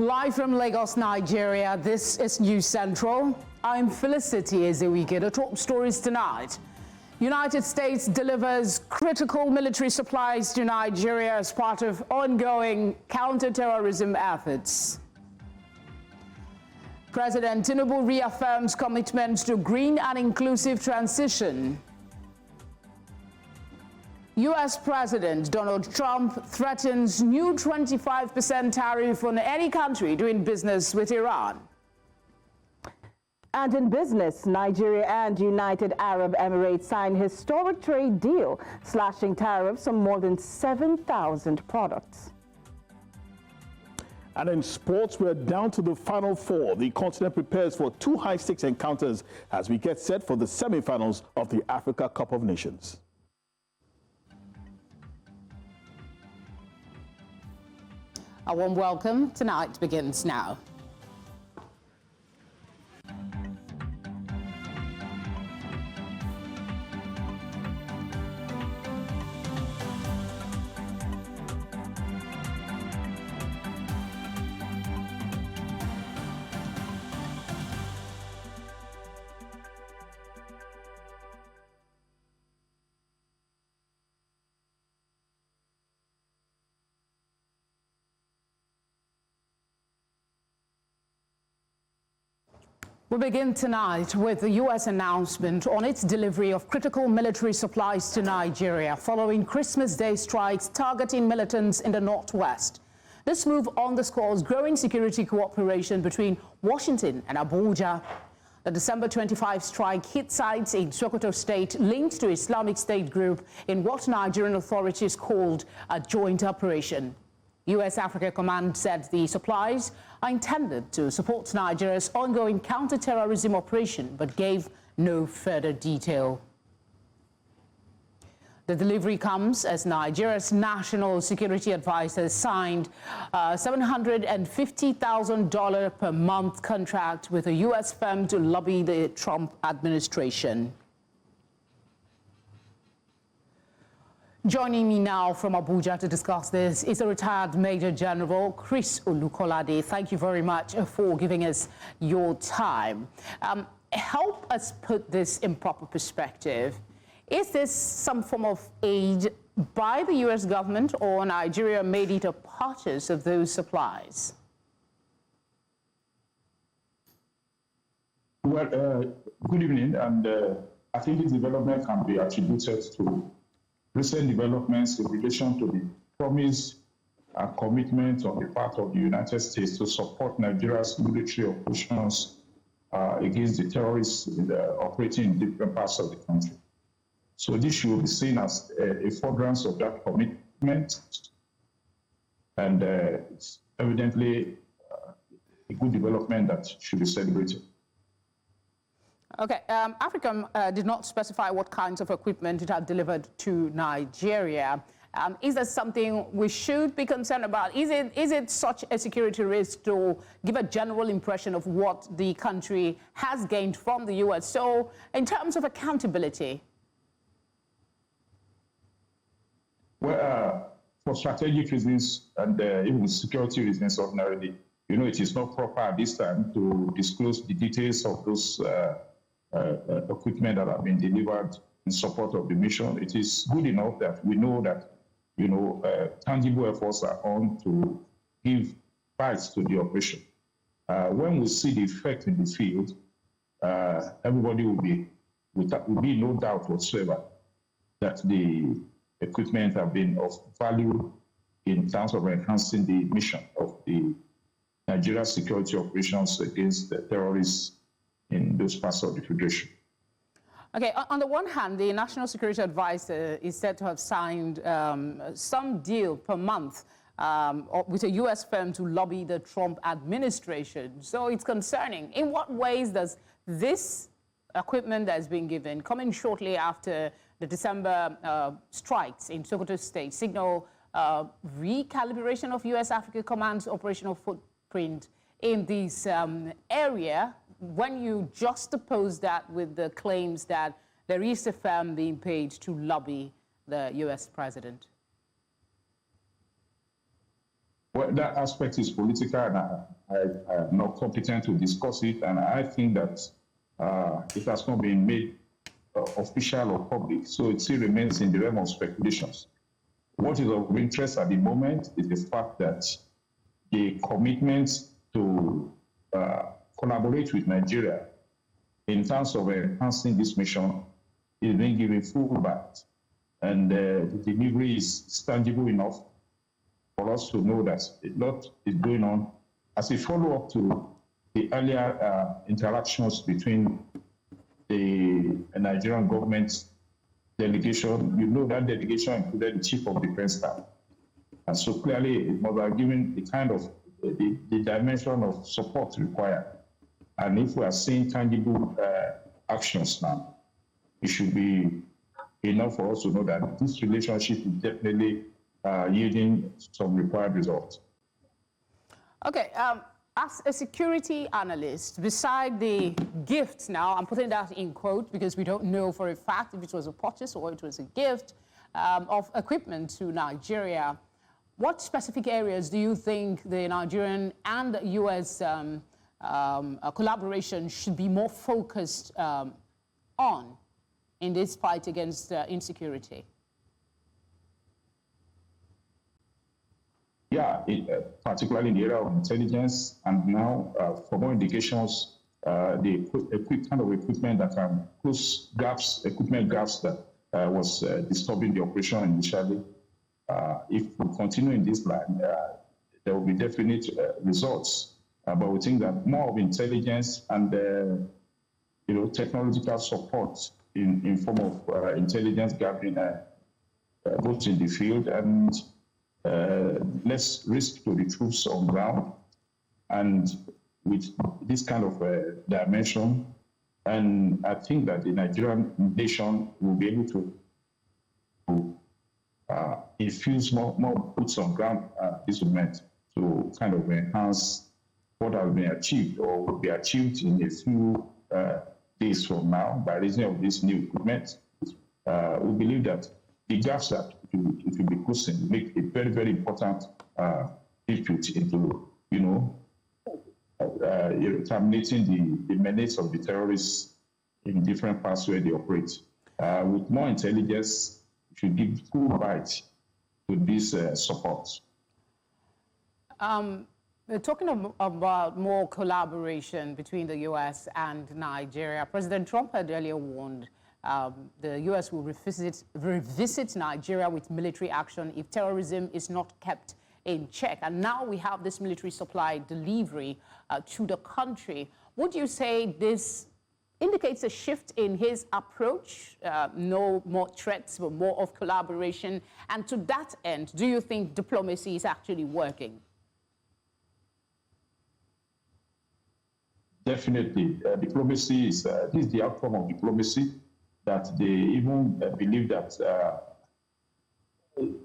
Live from Lagos, Nigeria, this is News Central. I'm Felicity Ezewike. The top stories tonight. United States delivers critical military supplies to Nigeria as part of ongoing counter-terrorism efforts. President Tinubu reaffirms commitment to green and inclusive transition. U.S. President Donald Trump threatens new 25% tariff on any country doing business with Iran. And in business, Nigeria and United Arab Emirates signed historic trade deal, slashing tariffs on more than 7,000 products. And in sports, we're down to the final four. The continent prepares for two high-stakes encounters as we get set for the semi-finals of the Africa Cup of Nations. A warm welcome. Tonight begins now. We begin tonight with the U.S. announcement on its delivery of critical military supplies to Nigeria following Christmas Day strikes targeting militants in the Northwest. This move underscores growing security cooperation between Washington and Abuja. The December 25 strike hit sites in Sokoto State linked to Islamic State group in what Nigerian authorities called a joint operation. U.S. Africa Command said the supplies are intended to support Nigeria's ongoing counter-terrorism operation, but gave no further detail. The delivery comes as Nigeria's national security advisor signed a $750,000 per month contract with a U.S. firm to lobby the Trump administration. Joining me now from Abuja to discuss this is a retired Major General, Chris Olukolade. Thank you very much for giving us your time. Help us put this in proper perspective. Is this some form of aid by the U.S. government, or Nigeria made it a purchase of those supplies? Well, good evening, and I think this development can be attributed to recent developments in relation to the promise and commitment on the part of the United States to support Nigeria's military operations against the terrorists operating in different parts of the country. So this should be seen as a furtherance of that commitment, and it's evidently a good development that should be celebrated. Okay, Africa did not specify what kinds of equipment it had delivered to Nigeria. Is that something we should be concerned about? Is it such a security risk to give a general impression of what the country has gained from the U.S.? So in terms of accountability? Well, for strategic reasons and even security reasons ordinarily, it is not proper at this time to disclose the details of those equipment that have been delivered in support of the mission. It is good enough that we know that, tangible efforts are on to give bites to the operation. When we see the effect in the field, everybody will be no doubt whatsoever that the equipment have been of value in terms of enhancing the mission of the Nigeria security operations against the terrorists in those parts of the Federation. Okay, on the one hand, the National Security Advisor is said to have signed some deal per month with a U.S. firm to lobby the Trump administration. So it's concerning. In what ways does this equipment that has been given, coming shortly after the December strikes in Sokoto State, signal recalibration of U.S. Africa Command's operational footprint in this area, when you juxtapose that with the claims that there is a firm being paid to lobby the U.S. president? Well, that aspect is political, and I'm not competent to discuss it. And I think that it has not been made official or public, so it still remains in the realm of speculations. What is of interest at the moment is the fact that the commitment to collaborate with Nigeria in terms of enhancing this mission is being given full bite, and the delivery is tangible enough for us to know that a lot is going on as a follow-up to the earlier interactions between the Nigerian government delegation. You know that delegation included the Chief of Defense Staff. And so clearly it must have given the kind of the dimension of support required. And if we are seeing tangible actions now, it should be enough for us to know that this relationship is definitely yielding some required results. Okay, as a security analyst, beside the gift now, I'm putting that in quote because we don't know for a fact if it was a purchase or it was a gift of equipment to Nigeria, what specific areas do you think the Nigerian and the U.S. Collaboration should be more focused on in this fight against insecurity? Yeah, particularly in the area of intelligence, and now for more indications, the kind of equipment that can close gaps, equipment gaps that was disturbing the operation initially. If we continue in this line, there will be definite results. But we think that more of intelligence and technological support in form of intelligence gathering, both in the field and less risk to the troops on ground, and with this kind of dimension. And I think that the Nigerian nation will be able to infuse more boots on ground this moment to kind of enhance what has been achieved or will be achieved in a few days from now by reason of this new equipment. We believe that the gaps that it will be closing make a very, very important input into, terminating the menace of the terrorists in different parts where they operate. With more intelligence, it should give full bite to this support. Talking about more collaboration between the U.S. and Nigeria, President Trump had earlier warned the U.S. will revisit Nigeria with military action if terrorism is not kept in check. And now we have this military supply delivery to the country. Would you say this indicates a shift in his approach? No more threats, but more of collaboration. And to that end, do you think diplomacy is actually working? Definitely. Diplomacy is this is the outcome of diplomacy, that they even believe that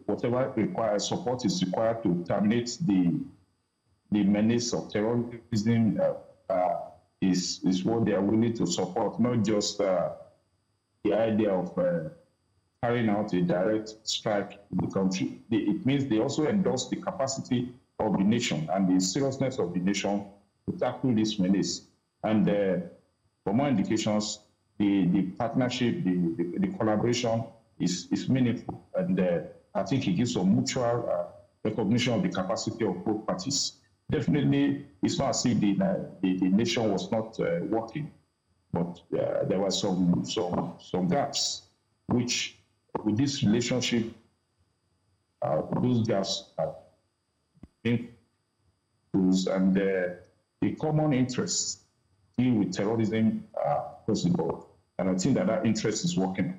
whatever requires support is required to terminate the menace of terrorism is what they are willing to support, not just the idea of carrying out a direct strike in the country. It means they also endorse the capacity of the nation and the seriousness of the nation to tackle this menace. And for more indications, the partnership, the collaboration is meaningful. And I think it gives a mutual recognition of the capacity of both parties. Definitely, it's not as if the nation was not working, but there were some gaps, which with this relationship, those gaps are being closed, and the common interests deal with terrorism across the board. And I think that interest is working.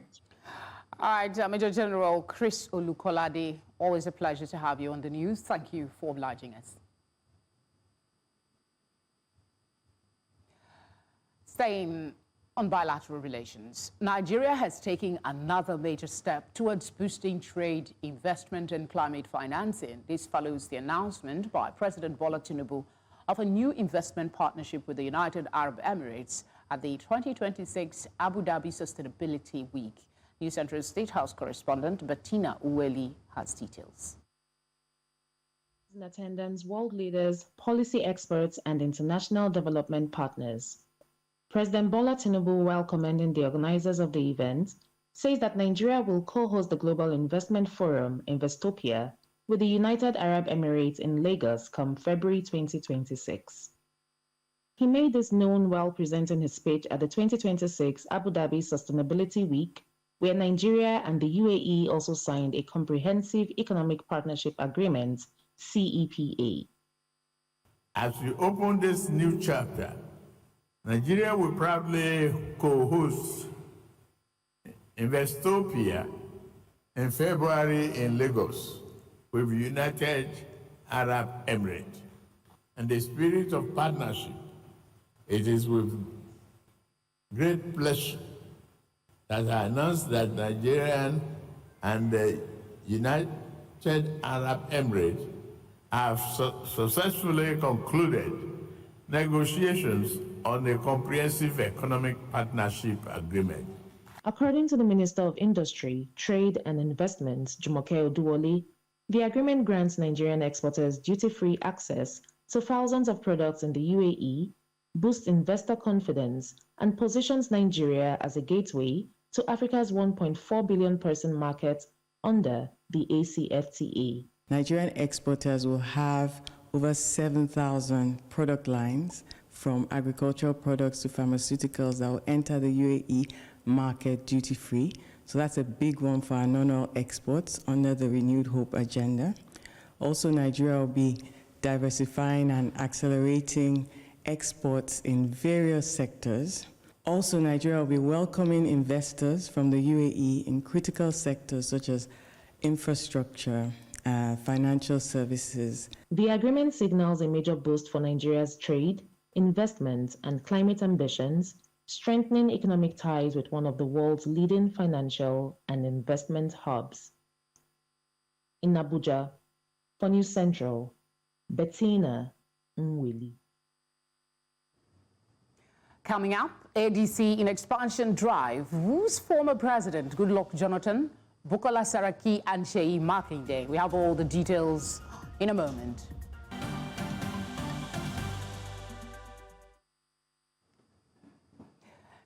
All right, Major General Chris Olukolade, always a pleasure to have you on the news. Thank you for obliging us. Staying on bilateral relations, Nigeria has taken another major step towards boosting trade, investment, and climate financing. This follows the announcement by President Bola Tinubu of a new investment partnership with the United Arab Emirates at the 2026 Abu Dhabi Sustainability Week. News Central State House correspondent Bettina Uweli has details. In attendance, world leaders, policy experts, and international development partners. President Bola Tinubu, while commending the organizers of the event, says that Nigeria will co-host the Global Investment Forum, Investopia, with the United Arab Emirates in Lagos come February 2026. He made this known while presenting his speech at the 2026 Abu Dhabi Sustainability Week, where Nigeria and the UAE also signed a Comprehensive Economic Partnership Agreement, CEPA. As we open this new chapter, Nigeria will proudly co-host Investopia in February in Lagos with the United Arab Emirates. In the spirit of partnership, it is with great pleasure that I announce that Nigeria and the United Arab Emirates have successfully concluded negotiations on a comprehensive economic partnership agreement. According to the Minister of Industry, Trade and Investment, Jumoke Oduwole, the agreement grants Nigerian exporters duty-free access to thousands of products in the UAE, boosts investor confidence, and positions Nigeria as a gateway to Africa's 1.4 billion person market under the ACFTA. Nigerian exporters will have over 7,000 product lines, from agricultural products to pharmaceuticals, that will enter the UAE market duty-free. So that's a big one for our non-oil exports under the Renewed Hope agenda. Also, Nigeria will be diversifying and accelerating exports in various sectors. Also, Nigeria will be welcoming investors from the UAE in critical sectors such as infrastructure, financial services. The agreement signals a major boost for Nigeria's trade, investment, and climate ambitions, strengthening economic ties with one of the world's leading financial and investment hubs. In Abuja, for News Central, Bettina Nwili. Coming up, ADC in expansion drive, whose former president, Goodluck Jonathan, Bukola Saraki, and Seyi Makinde. We have all the details in a moment.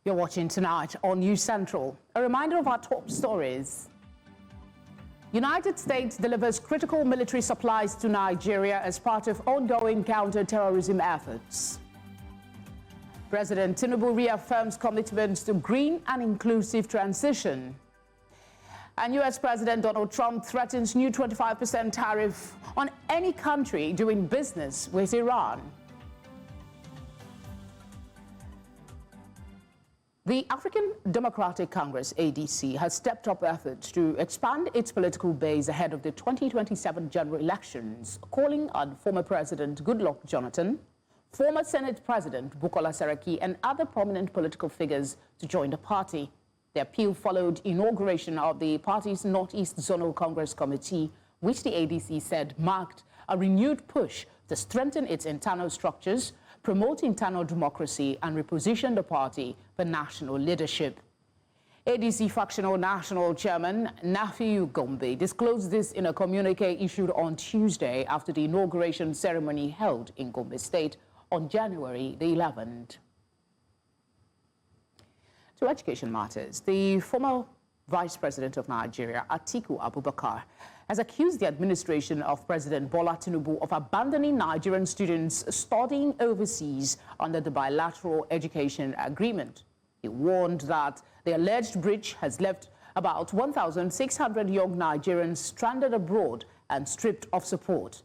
You're watching tonight on News Central. A reminder of our top stories. United States delivers critical military supplies to Nigeria as part of ongoing counter-terrorism efforts. President Tinubu reaffirms commitments to green and inclusive transition. And U.S. President Donald Trump threatens new 25% tariff on any country doing business with Iran. The African Democratic Congress, ADC, has stepped up efforts to expand its political base ahead of the 2027 general elections, calling on former President Goodluck Jonathan, former Senate President Bukola Saraki, and other prominent political figures to join the party. The appeal followed inauguration of the party's Northeast Zonal Congress Committee, which the ADC said marked a renewed push to strengthen its internal structures, promote internal democracy, and reposition the party for national leadership. ADC Factional National Chairman Nafiu Gombe disclosed this in a communique issued on Tuesday after the inauguration ceremony held in Gombe State on January the 11th. To education matters, the former Vice President of Nigeria, Atiku Abubakar, has accused the administration of President Bola Tinubu of abandoning Nigerian students studying overseas under the bilateral education agreement. He warned that the alleged breach has left about 1,600 young Nigerians stranded abroad and stripped of support.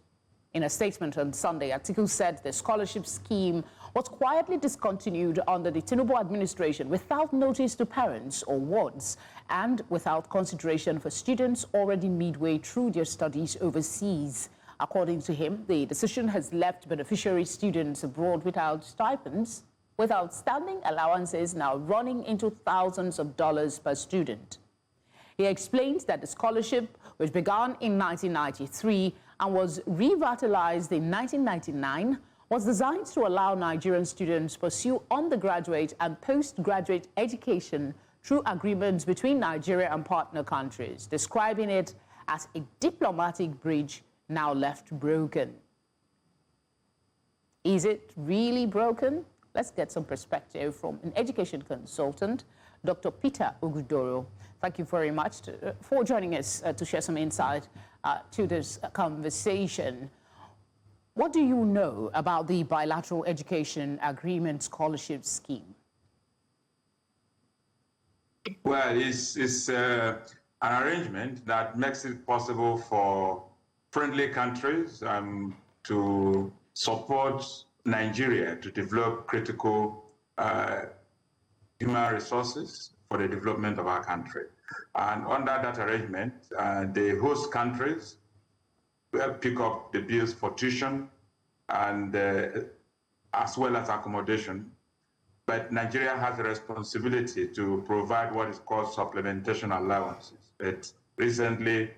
In a statement on Sunday, Atiku said the scholarship scheme was quietly discontinued under the Tinubu administration without notice to parents or wards and without consideration for students already midway through their studies overseas. According to him, the decision has left beneficiary students abroad without stipends, with outstanding allowances now running into thousands of dollars per student. He explained that the scholarship, which began in 1993 and was revitalized in 1999, was designed to allow Nigerian students pursue undergraduate and postgraduate education through agreements between Nigeria and partner countries, describing it as a diplomatic bridge now left broken. Is it really broken? Let's get some perspective from an education consultant, Dr. Peter Ogudoro. Thank you very much for joining us to share some insight to this conversation. What do you know about the Bilateral Education Agreement Scholarship Scheme? Well, it's an arrangement that makes it possible for friendly countries to support Nigeria to develop critical human resources for the development of our country. And under that arrangement, the host countries will pick up the bills for tuition and as well as accommodation. But Nigeria has a responsibility to provide what is called supplementation allowances. But recently,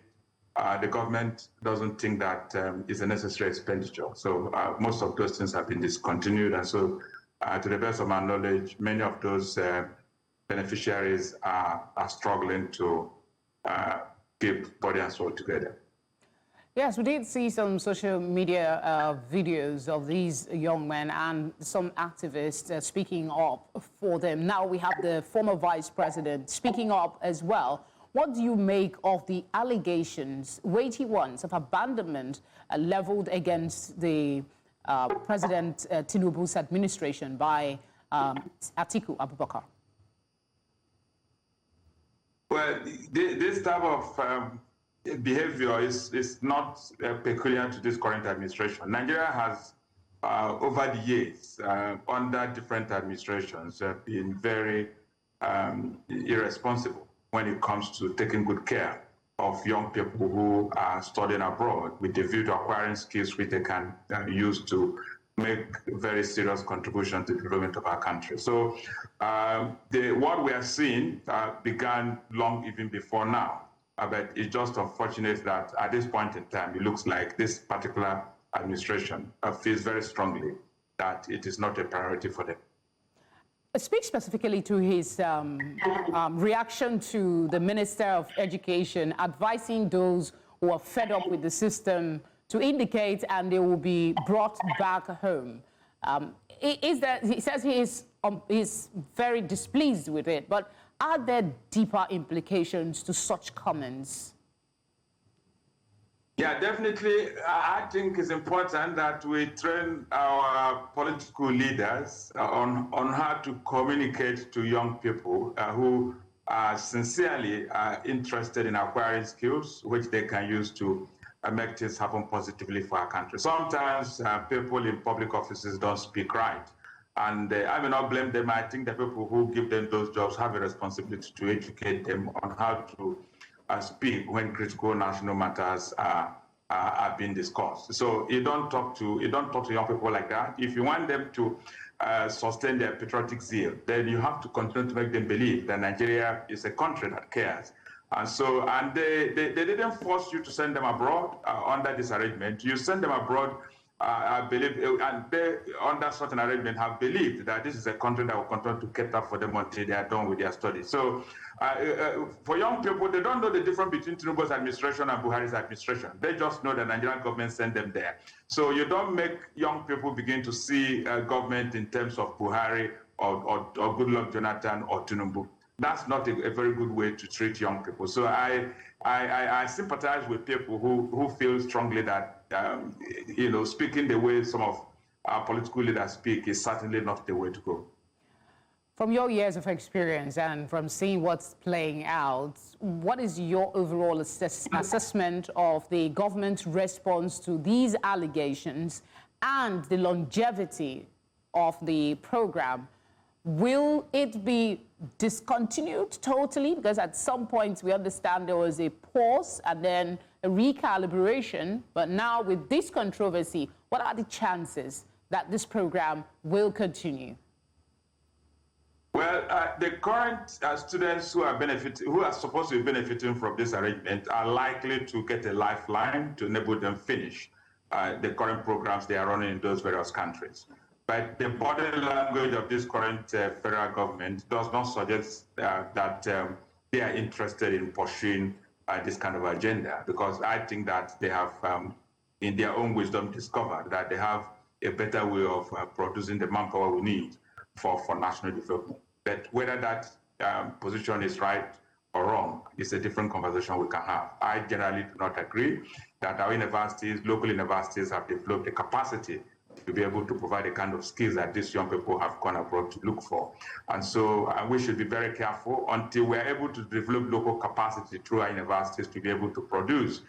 the government doesn't think that is a necessary expenditure. So most of those things have been discontinued. And so to the best of my knowledge, many of those beneficiaries are struggling to keep body and soul together. Yes, we did see some social media videos of these young men and some activists speaking up for them. Now we have the former vice president speaking up as well. What do you make of the allegations, weighty ones, of abandonment leveled against the President Tinubu's administration by Atiku Abubakar? Well, this type of behavior is not peculiar to this current administration. Nigeria has, over the years, under different administrations, been very irresponsible when it comes to taking good care of young people who are studying abroad with the view to acquiring skills which they can use to make very serious contribution to the development of our country. So what we are seeing began long even before now. But it's just unfortunate that at this point in time, it looks like this particular administration feels very strongly that it is not a priority for them. Speak specifically to his reaction to the Minister of Education advising those who are fed up with the system to indicate and they will be brought back home. He says he is very displeased with it, but are there deeper implications to such comments? Yeah, definitely. I think it's important that we train our political leaders on how to communicate to young people who are sincerely interested in acquiring skills which they can use to make things happen positively for our country. Sometimes people in public offices don't speak right. And I may not blame them. I think the people who give them those jobs have a responsibility to educate them on how to speak when critical national matters are being discussed. So you don't talk to young people like that. If you want them to sustain their patriotic zeal, then you have to continue to make them believe that Nigeria is a country that cares. And so, they didn't force you to send them abroad under this arrangement. You send them abroad. I believe, and they, under such an arrangement, have believed that this is a country that will continue to cater for them until they are done with their studies. So, for young people, they don't know the difference between Tinubu's administration and Buhari's administration. They just know the Nigerian government sent them there. So, you don't make young people begin to see government in terms of Buhari or Goodluck Jonathan or Tinubu. That's not a very good way to treat young people. So, I sympathize with people who feel strongly that speaking the way some of our political leaders speak is certainly not the way to go. From your years of experience and from seeing what's playing out, what is your overall assessment of the government's response to these allegations and the longevity of the program? Will it be discontinued totally? Because at some point we understand there was a pause and then a recalibration. But now with this controversy, what are the chances that this program will continue? Well, the current students who are supposed to be benefiting from this arrangement are likely to get a lifeline to enable them finish the current programs they are running in those various countries. But the body language of this current federal government does not suggest that they are interested in pursuing this kind of agenda, because I think that they have in their own wisdom, discovered that they have a better way of producing the manpower we need for national development. But whether that position is right or wrong is a different conversation we can have. I generally do not agree that our universities, local universities, have developed the capacity to be able to provide the kind of skills that these young people have gone abroad to look for. And so we should be very careful until we're able to develop local capacity through our universities to be able to produce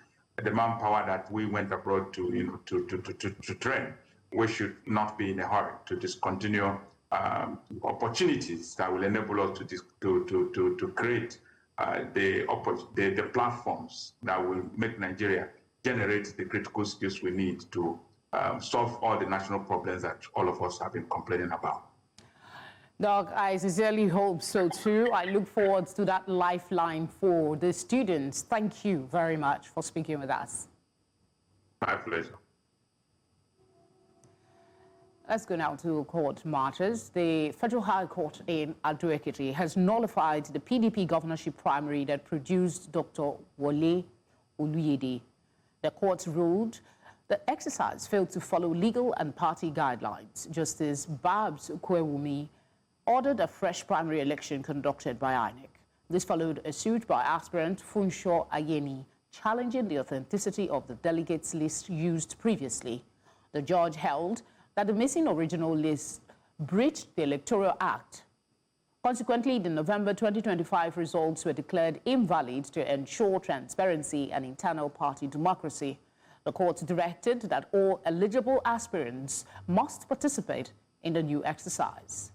the manpower that we went abroad to, to train. We should not be in a hurry to discontinue opportunities that will enable us to create the platforms that will make Nigeria generate the critical skills we need to solve all the national problems that all of us have been complaining about. Doc, I sincerely hope so too. I look forward to that lifeline for the students. Thank you very much for speaking with us. My pleasure. Let's go now to court matters. The Federal High Court in Ado-Ekiti has nullified the PDP governorship primary that produced Dr. Wole Oluyede. The court ruled the exercise failed to follow legal and party guidelines. Justice Babs Kwewumi ordered a fresh primary election conducted by INEC. This followed a suit by aspirant Funsho Ayeni challenging the authenticity of the delegates list used previously. The judge held that the missing original list breached the Electoral Act. Consequently, the November 2025 results were declared invalid to ensure transparency and internal party democracy. The court directed that all eligible aspirants must participate in the new exercise.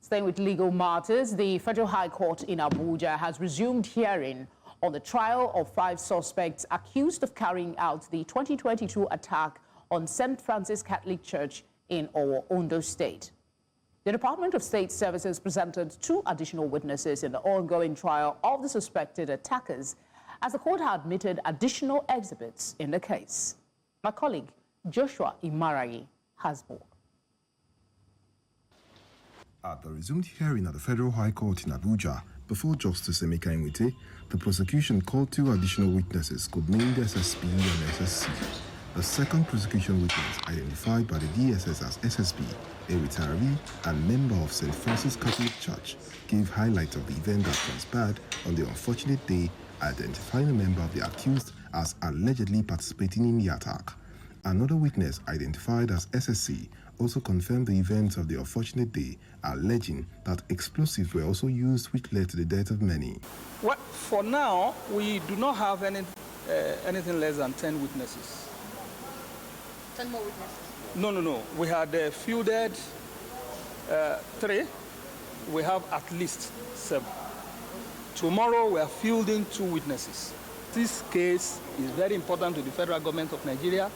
Staying with legal matters, the Federal High Court in Abuja has resumed hearing on the trial of 5 suspects accused of carrying out the 2022 attack on St. Francis Catholic Church in Owo, Ondo State. The Department of State Services presented 2 additional witnesses in the ongoing trial of the suspected attackers, as the court had admitted additional exhibits in the case. My colleague Joshua Imarayi has more. At the resumed hearing at the Federal High Court in Abuja, before Justice Emeka Nwite, the prosecution called 2 additional witnesses codenamed SSP and SSC. The second prosecution witness, identified by the DSS as SSP, a retiree and member of St. Francis Catholic Church, gave highlights of the event that transpired on the unfortunate day, identifying a member of the accused as allegedly participating in the attack. Another witness, identified as SSC, also confirmed the events of the unfortunate day, alleging that explosives were also used, which led to the death of many. Well, for now, we do not have anything less than 10 witnesses. 10 more witnesses? No. We had fielded 3. We have at least 7. Tomorrow, we are fielding 2 witnesses. This case is very important to the federal government of Nigeria.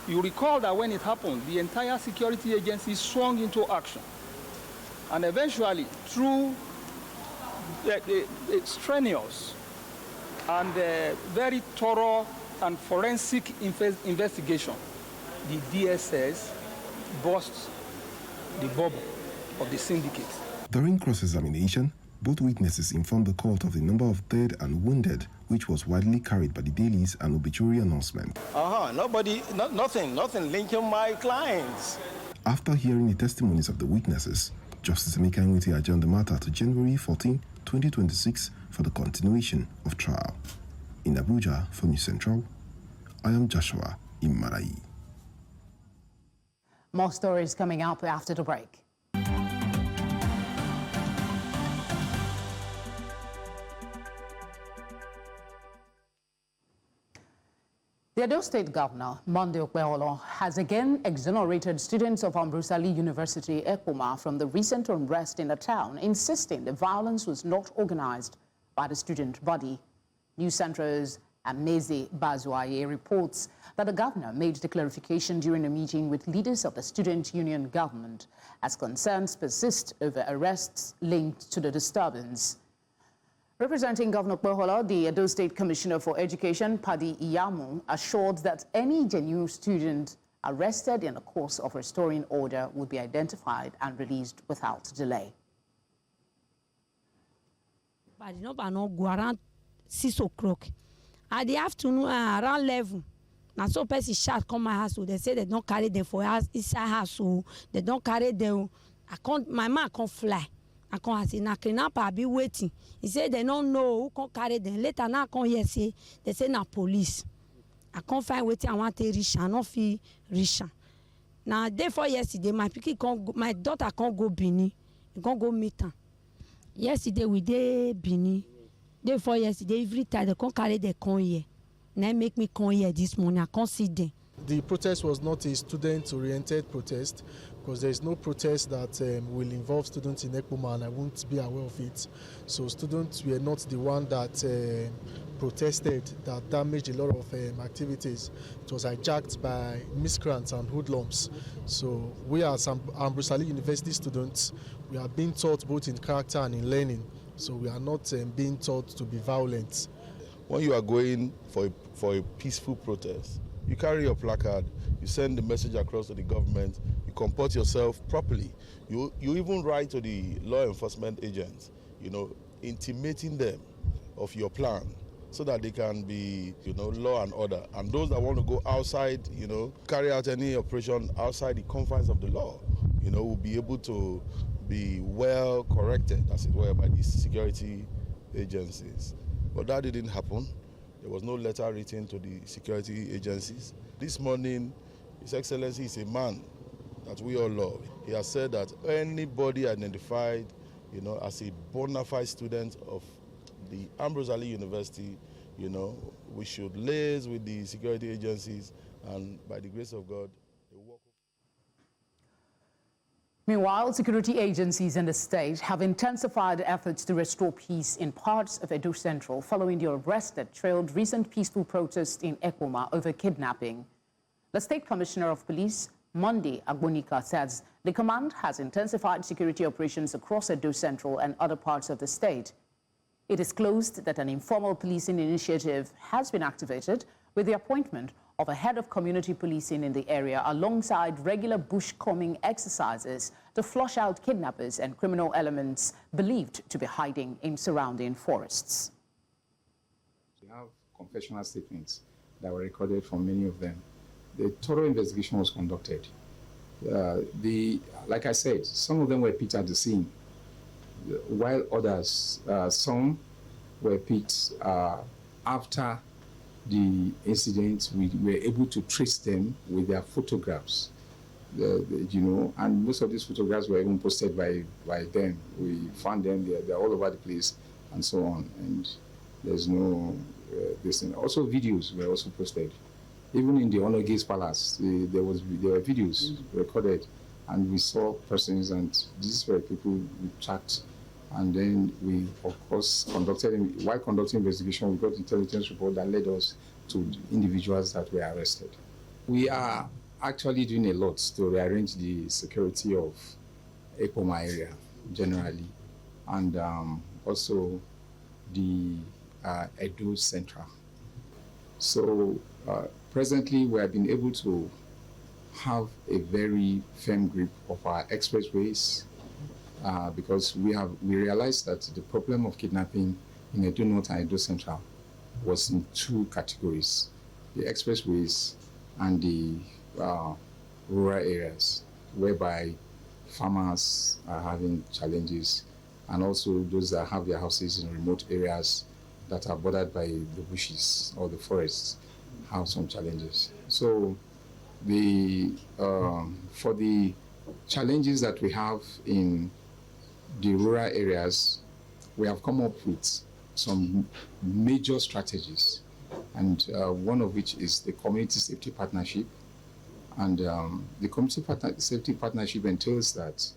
You recall that when it happened, the entire security agency swung into action. And eventually, through strenuous and very thorough and forensic investigation, the DSS burst the bubble of the syndicate. During cross-examination, both witnesses informed the court of the number of dead and wounded, which was widely carried by the dailies and obituary announcement. Nothing linking my clients. After hearing the testimonies of the witnesses, Justice Emeka Nwite adjourned the matter to January 14, 2026 for the continuation of trial. In Abuja, for News Central, I am Joshua Imarayi. More stories coming up after the break. The Edo State Governor, Monday Okpeholo, has again exonerated students of Ambrosali University, Ekpoma, from the recent unrest in the town, insisting the violence was not organized by the student body. News Central's Ameze Bazuaye reports that the governor made the clarification during a meeting with leaders of the student union government as concerns persist over arrests linked to the disturbance. Representing Governor Okpeholo, the Edo State Commissioner for Education, Padi Iyamu, assured that any genuine student arrested in the course of restoring order would be identified and released without delay. By the number, around 6 o'clock, At the afternoon, around 11, now so person shout come my house. So they say they don't carry them for house inside house. So they don't carry them. My man can't fly. I can't say na kidnapper be waiting. He said they don't know who can carry them. Later now I can't hear say they say na police. I can't find waiting. I want to reach. I don't feel reach. Now therefore yesterday my my daughter can't go Bini. He can't go meet her. Yesterday we did Bini. Therefore yesterday every time they can't carry the con here. Now make me come here this morning. I can't see them. The protest was not a student-oriented protest because there is no protest that will involve students in Ekpoma, and I won't be aware of it. So students were not the one that protested, that damaged a lot of activities. It was hijacked by miscreants and hoodlums. So we as Ambrose Ali University students, we are being taught both in character and in learning. So we are not being taught to be violent. When you are going for a peaceful protest, you carry your placard, you send the message across to the government, you comport yourself properly. You even write to the law enforcement agents, intimating them of your plan so that they can be, law and order. And those that want to go outside, carry out any operation outside the confines of the law, will be able to be well corrected, as it were, by these security agencies. But that didn't happen. There was no letter written to the security agencies. This morning, His Excellency is a man that we all love. He has said that anybody identified, as a bona fide student of the Ambrose Ali University, we should liaise with the security agencies, and by the grace of God, they work. Meanwhile, security agencies in the state have intensified efforts to restore peace in parts of Edo Central following the arrest that trailed recent peaceful protests in Ekpoma over kidnapping. The State Commissioner of Police, Monday Agbonika, says the command has intensified security operations across Edo Central and other parts of the state. It disclosed that an informal policing initiative has been activated with the appointment of a head of community policing in the area alongside regular bush-combing exercises to flush out kidnappers and criminal elements believed to be hiding in surrounding forests. We have confessional statements that were recorded from many of them. The thorough investigation was conducted. Like I said, some of them were picked at the scene, while others, some were picked after the incidents. We were able to trace them with their photographs, and most of these photographs were even posted by them. We found them, they're all over the place and so on, and there's no this thing. Also videos were also posted. Even in the Onoge's Palace, there were videos recorded, and we saw persons, and these were people we tracked. And then we, of course, while conducting investigation, we got intelligence report that led us to individuals that were arrested. We are actually doing a lot to rearrange the security of Ekpoma area generally, and also the Edo Central. So presently, we have been able to have a very firm grip of our expressways, because we realized that the problem of kidnapping in Edo North and Edo Central was in two categories: the expressways and the rural areas, whereby farmers are having challenges, and also those that have their houses in remote areas that are bordered by the bushes or the forests have some challenges. So for the challenges that we have in the rural areas, we have come up with some major strategies, and one of which is the Community Safety Partnership. And the Community Safety Partnership entails that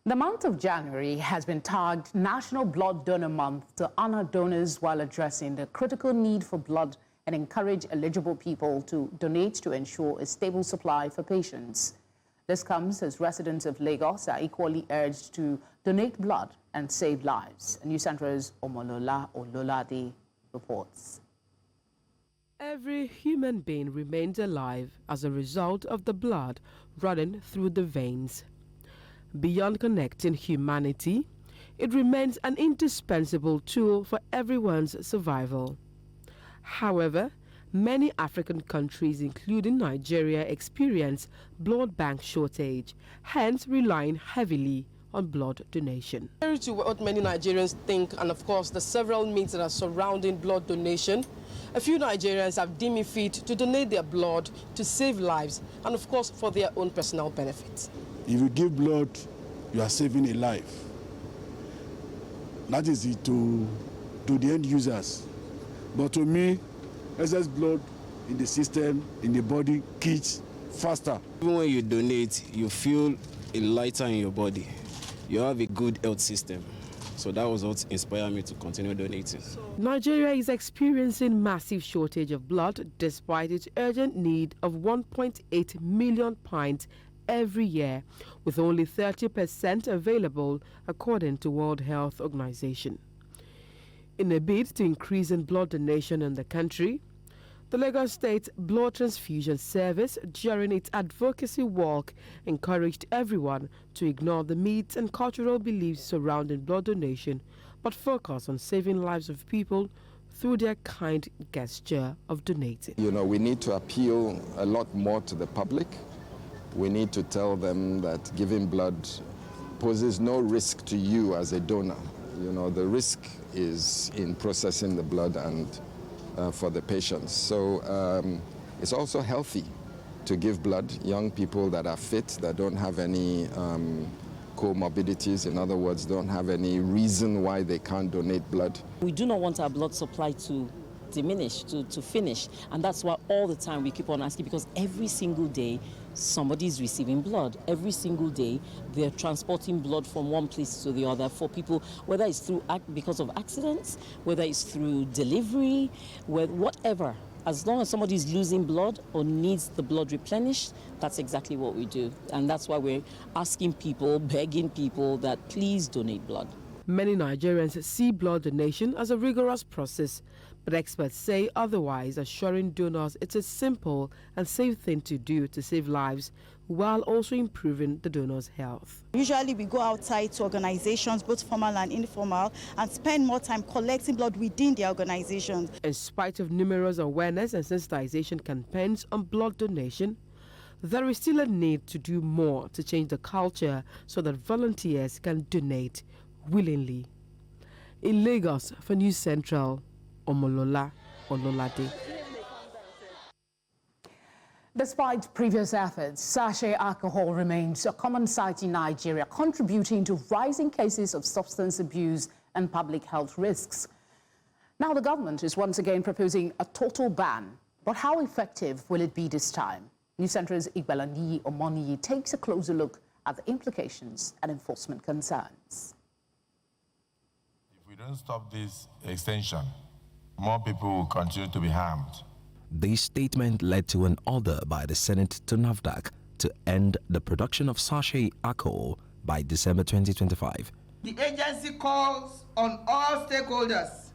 The month of January has been tagged National Blood Donor Month to honor donors while addressing the critical need for blood and encourage eligible people to donate to ensure a stable supply for patients. This comes as residents of Lagos are equally urged to donate blood and save lives. News Center's Omolola Ololade reports. Every human being remains alive as a result of the blood running through the veins. Beyond connecting humanity, it remains an indispensable tool for everyone's survival. However, many African countries, including Nigeria, experience blood bank shortage, hence relying heavily on blood donation. Contrary to what many Nigerians think, and of course the several myths that are surrounding blood donation, a few Nigerians have deemed it fit to donate their blood to save lives and of course for their own personal benefit. If you give blood, you are saving a life. That is it to the end users. But to me, excess blood in the system, in the body, kills faster. Even when you donate, you feel lighter in your body. You have a good health system. So that was what inspired me to continue donating. Nigeria is experiencing massive shortage of blood despite its urgent need of 1.8 million pints every year, with only 30% available according to World Health Organization. In a bid to increase in blood donation in the country, the Lagos State Blood Transfusion Service, during its advocacy walk, encouraged everyone to ignore the myths and cultural beliefs surrounding blood donation, but focus on saving lives of people through their kind gesture of donating. You know, we need to appeal a lot more to the public. We need to tell them that giving blood poses no risk to you as a donor. You know, the risk is in processing the blood and for the patients. So it's also healthy to give blood. Young people that are fit, that don't have any comorbidities, in other words, don't have any reason why they can't donate blood. We do not want our blood supply to diminish, to finish, and that's why all the time we keep on asking, because every single day somebody is receiving blood. Every single day they're transporting blood from one place to the other for people, whether it's through because of accidents, whether it's through delivery, whatever. As long as somebody is losing blood or needs the blood replenished, that's exactly what we do. And that's why we're asking people, begging people that please donate blood. Many Nigerians see blood donation as a rigorous process, but experts say otherwise, assuring donors it's a simple and safe thing to do to save lives while also improving the donor's health. Usually we go outside to organizations, both formal and informal, and spend more time collecting blood within the organizations. In spite of numerous awareness and sensitization campaigns on blood donation, there is still a need to do more to change the culture so that volunteers can donate willingly. In Lagos, for News Central, Omolola Ololade. Despite previous efforts, sachet alcohol remains a common sight in Nigeria, contributing to rising cases of substance abuse and public health risks. Now the government is once again proposing a total ban, but how effective will it be this time? News Central's Igbalaniyi Omoniyi takes a closer look at the implications and enforcement concerns. If we don't stop this extension, more people will continue to be harmed. This statement led to an order by the Senate to NAFDAC to end the production of sachet alcohol by December 2025. The agency calls on all stakeholders,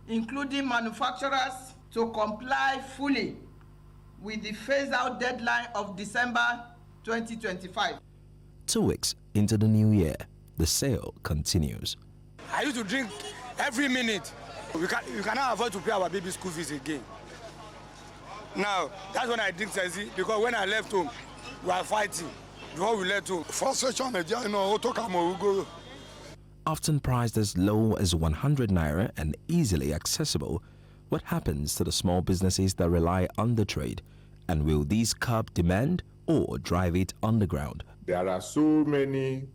including manufacturers, to comply fully with the phase-out deadline of December 2025. 2 weeks into the new year, the sale continues. I used to drink every minute. We cannot afford to pay our baby school fees again. Now, that's when I drink Sensi, because when I left home, we were fighting before we left home. Often priced as low as 100 naira and easily accessible, what happens to the small businesses that rely on the trade? And will these curb demand or drive it underground? There are so many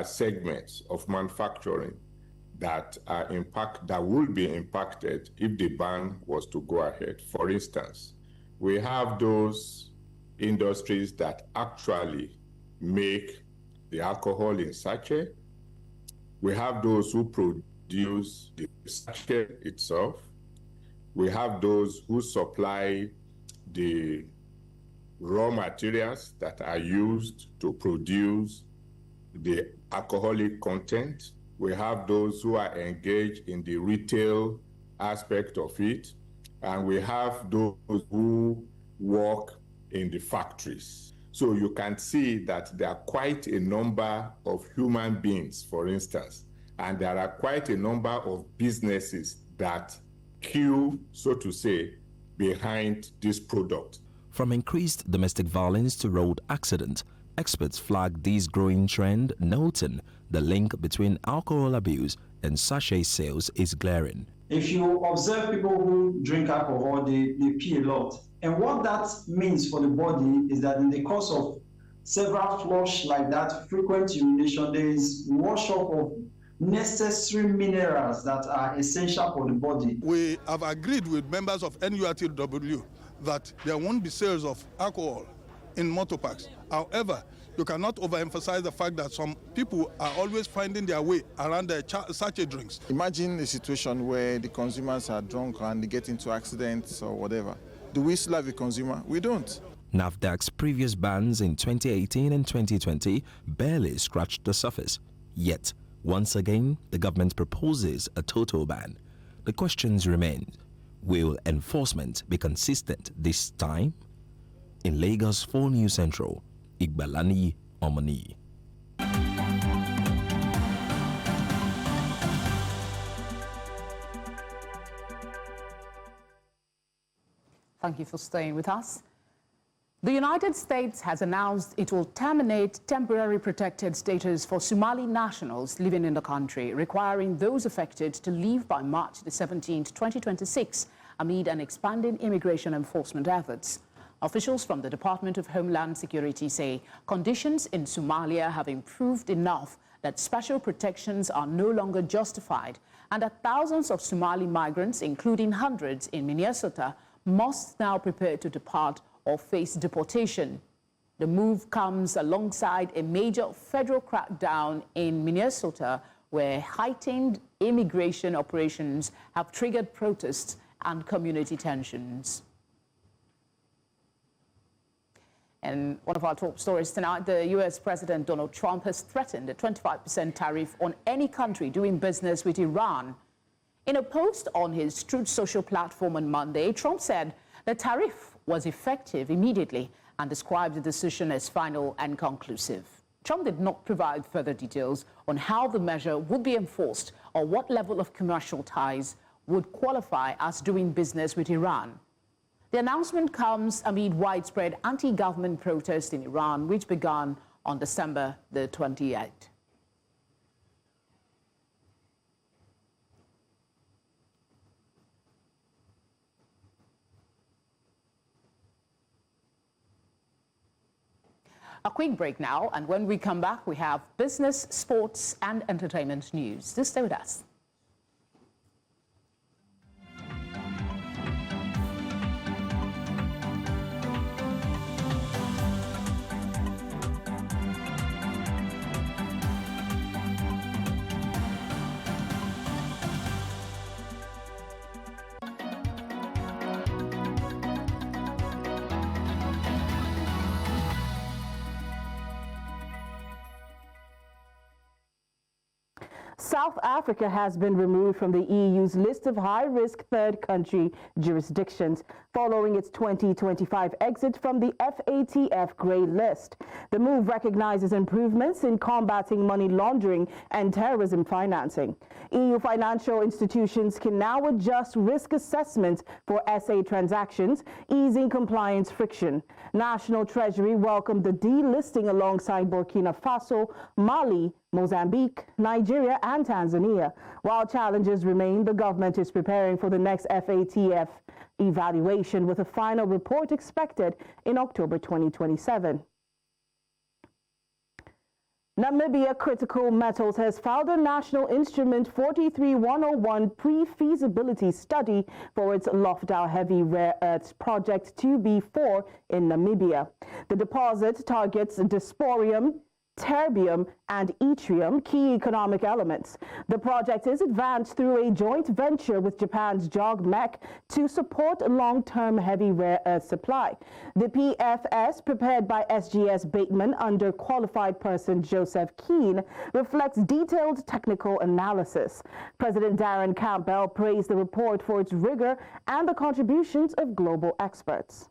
segments of manufacturing that will be impacted if the ban was to go ahead. For instance, we have those industries that actually make the alcohol in sachet. We have those who produce the sachet itself. We have those who supply the raw materials that are used to produce the alcoholic content. We have those who are engaged in the retail aspect of it, and we have those who work in the factories. So you can see that there are quite a number of human beings, for instance, And there are quite a number of businesses that queue, so to say, behind this product. From increased domestic violence to road accidents, experts flag this growing trend, noting the link between alcohol abuse and sachet sales is glaring. If you observe people who drink alcohol, they pee a lot. And what that means for the body is that in the course of several flush like that, frequent urination, there is wash off of necessary minerals that are essential for the body. We have agreed with members of NURTW that there won't be sales of alcohol in motor parks. However, you cannot overemphasize the fact that some people are always finding their way around the sachet drinks. Imagine a situation where the consumers are drunk and they get into accidents or whatever. Do we still have a consumer? We don't. NAFDAC's previous bans in 2018 and 2020 barely scratched the surface. Yet, once again, the government proposes a total ban. The questions remain: will enforcement be consistent this time? In Lagos, 4 News Central, Igbalani Omani. Thank you for staying with us. The United States has announced it will terminate temporary protected status for Somali nationals living in the country, requiring those affected to leave by March the 17th, 2026, amid an expanding immigration enforcement efforts. Officials from the Department of Homeland Security say conditions in Somalia have improved enough that special protections are no longer justified, and that thousands of Somali migrants, including hundreds in Minnesota, must now prepare to depart or face deportation. The move comes alongside a major federal crackdown in Minnesota, where heightened immigration operations have triggered protests and community tensions. And one of our top stories tonight, the US President Donald Trump has threatened a 25% tariff on any country doing business with Iran. In a post on his Truth Social platform on Monday, Trump said the tariff was effective immediately and described the decision as final and conclusive. Trump did not provide further details on how the measure would be enforced or what level of commercial ties would qualify as doing business with Iran. The announcement comes amid widespread anti-government protests in Iran, which began on December the 28th. A quick break now, and when we come back, we have business, sports, and entertainment news. Just stay with us. South Africa has been removed from the EU's list of high-risk third country jurisdictions following its 2025 exit from the FATF grey list. The move recognizes improvements in combating money laundering and terrorism financing. EU financial institutions can now adjust risk assessments for SA transactions, easing compliance friction. National Treasury welcomed the delisting alongside Burkina Faso, Mali, Mozambique, Nigeria, and Tanzania. While challenges remain, the government is preparing for the next FATF evaluation, with a final report expected in October 2027. Namibia Critical Metals has filed a National Instrument 43101 pre-feasibility study for its Lofdal Heavy Rare Earths Project 2B4 in Namibia. The deposit targets dysprosium, terbium, and yttrium, key economic elements. The project is advanced through a joint venture with Japan's JOGMEC to support long-term heavy rare earth supply. The PFS, prepared by SGS Bateman under qualified person Joseph Keane, reflects detailed technical analysis. President Darren Campbell praised the report for its rigor and the contributions of global experts.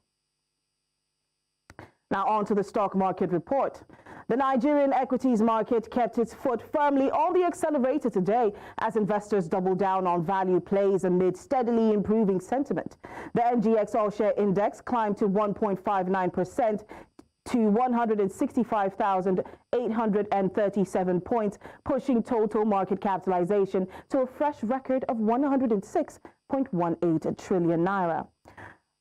Now on to the stock market report. The Nigerian equities market kept its foot firmly on the accelerator today as investors doubled down on value plays amid steadily improving sentiment. The NGX All-Share Index climbed to 1.59% to 165,837 points, pushing total market capitalization to a fresh record of 106.18 trillion naira.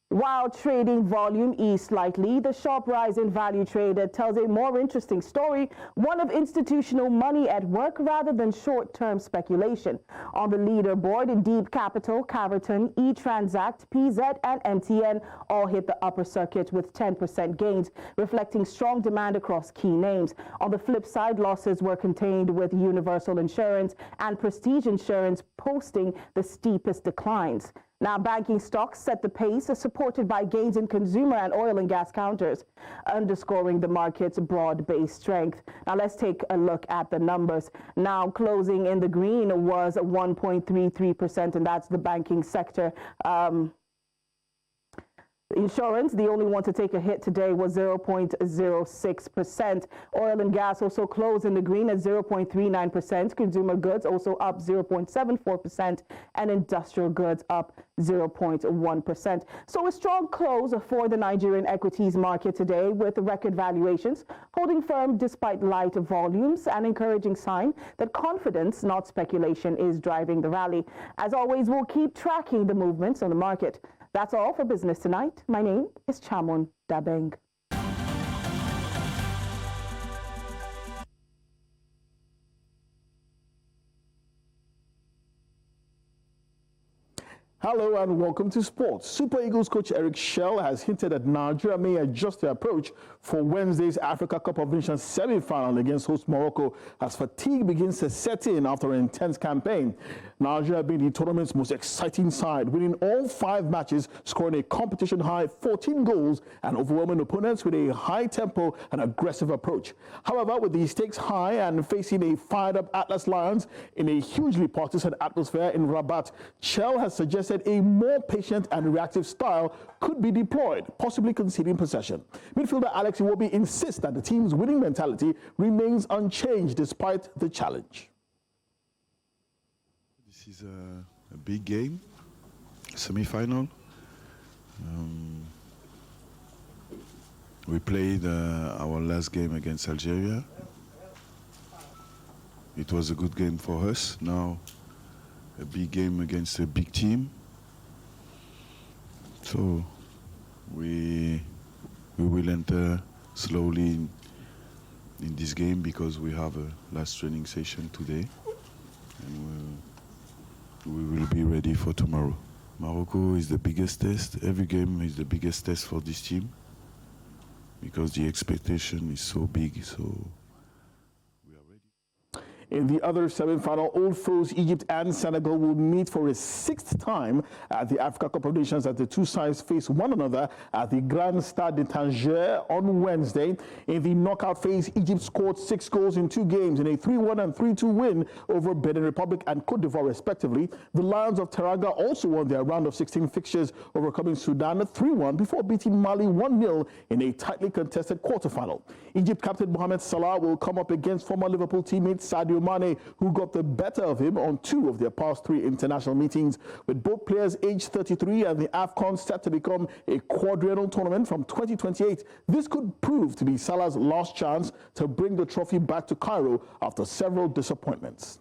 While trading volume eased slightly, the sharp rise in value traded tells a more interesting story, one of institutional money at work rather than short-term speculation. On the leaderboard, Deep Capital, Caraton, eTransact, PZ, and MTN all hit the upper circuit with 10% gains, reflecting strong demand across key names. On the flip side, losses were contained with Universal Insurance and Prestige Insurance posting the steepest declines. Now, banking stocks set the pace, supported by gains in consumer and oil and gas counters, underscoring the market's broad-based strength. Now, let's take a look at the numbers. Now, closing in the green was 1.33%, and that's the banking sector. Insurance, the only one to take a hit today, was 0.06%. Oil and gas also closed in the green at 0.39%. Consumer goods also up 0.74%, and industrial goods up 0.1%. So a strong close for the Nigerian equities market today, with record valuations holding firm despite light volumes, an encouraging sign that confidence, not speculation, is driving the rally. As always, we'll keep tracking the movements on the market. That's all for Business Tonight. My name is Chamon Dabeng. Hello and welcome to sports. Super Eagles coach Eric Shell has hinted that Nigeria may adjust their approach for Wednesday's Africa Cup of Nations semi-final against host Morocco as fatigue begins to set in after an intense campaign. Nigeria being the tournament's most exciting side, winning all 5 matches, scoring a competition-high 14 goals and overwhelming opponents with a high tempo and aggressive approach. However, with the stakes high and facing a fired-up Atlas Lions in a hugely partisan atmosphere in Rabat, Shell has suggested a more patient and reactive style could be deployed, possibly conceding possession. Midfielder Alex Iwobi insists that the team's winning mentality remains unchanged despite the challenge. This is a big game, semi-final. We played our last game against Algeria. It was a good game for us. Now, a big game against a big team. So we will enter slowly in this game because we have a last training session today, and we will be ready for tomorrow. Morocco is the biggest test. Every game is the biggest test for this team because the expectation is so big. So. In the other semi-final, old foes Egypt and Senegal will meet for a 6th time at the Africa Cup of Nations as the two sides face one another at the Grand Stade de Tanger on Wednesday. In the knockout phase, Egypt scored 6 goals in 2 games in a 3-1 and 3-2 win over Benin Republic and Cote d'Ivoire respectively. The Lions of Teranga also won their round of 16 fixtures, overcoming Sudan 3-1 before beating Mali 1-0 in a tightly contested quarterfinal. Egypt captain Mohamed Salah will come up against former Liverpool teammate Sadio Mane, who got the better of him on 2 of their past 3 international meetings. With both players aged 33 and the AFCON set to become a quadrennial tournament from 2028, this could prove to be Salah's last chance to bring the trophy back to Cairo after several disappointments.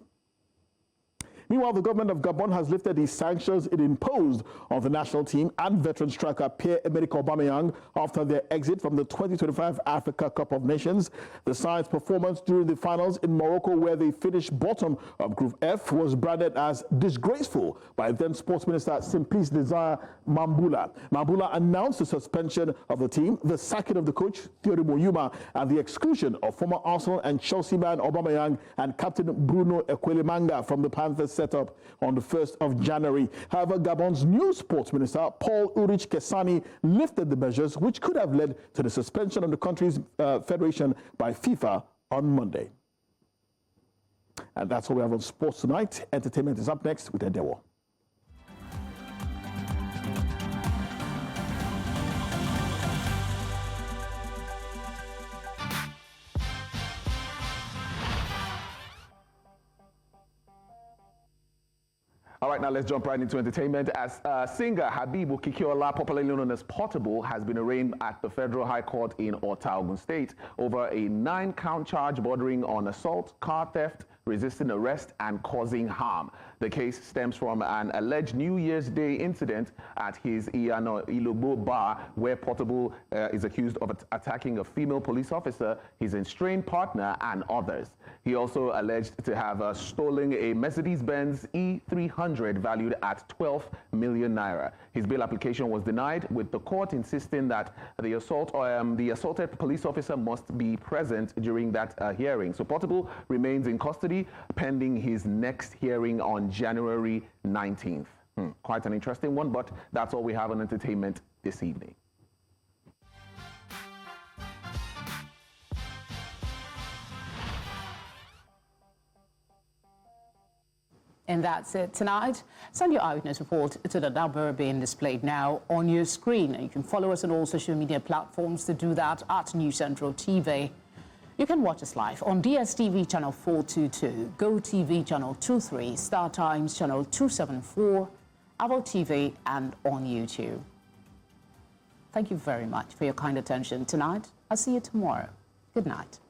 Meanwhile, the government of Gabon has lifted the sanctions it imposed on the national team and veteran striker Pierre-Emerick Aubameyang after their exit from the 2025 Africa Cup of Nations. The side's performance during the finals in Morocco, where they finished bottom of Group F, was branded as disgraceful by then Sports Minister Simplice Desire Mambula. Mambula announced the suspension of the team, the sacking of the coach Thierry Moyuma, and the exclusion of former Arsenal and Chelsea man Aubameyang and captain Bruno Ekwelemanga from the Panthers set up on the 1st of January. However, Gabon's new sports minister, Paul Ulrich Kesani, lifted the measures, which could have led to the suspension of the country's federation by FIFA on Monday. And that's all we have on sports tonight. Entertainment is up next with Edewo. All right, now let's jump right into entertainment. As singer Habibu Kikiola, popularly known as Portable, has been arraigned at the Federal High Court in Ota, Ogun State over a 9-count charge bordering on assault, car theft, resisting arrest, and causing harm. The case stems from an alleged New Year's Day incident at his Iyano Ilogbo bar, where Portable is accused of attacking a female police officer, his estranged partner, and others. He also alleged to have stolen a Mercedes-Benz E300 valued at 12 million naira. His bail application was denied, with the court insisting that the assaulted police officer must be present during that hearing. So Portable remains in custody pending his next hearing on January 19th. Quite an interesting one, but that's all we have on entertainment this evening. And that's it tonight. Send your eyewitness report to the number being displayed now on your screen. You can follow us on all social media platforms to do that at News Central TV. You can watch us live on DSTV channel 422, GoTV channel 23, Star Times channel 274, Avo TV, and on YouTube. Thank you very much for your kind attention tonight. I'll see you tomorrow. Good night.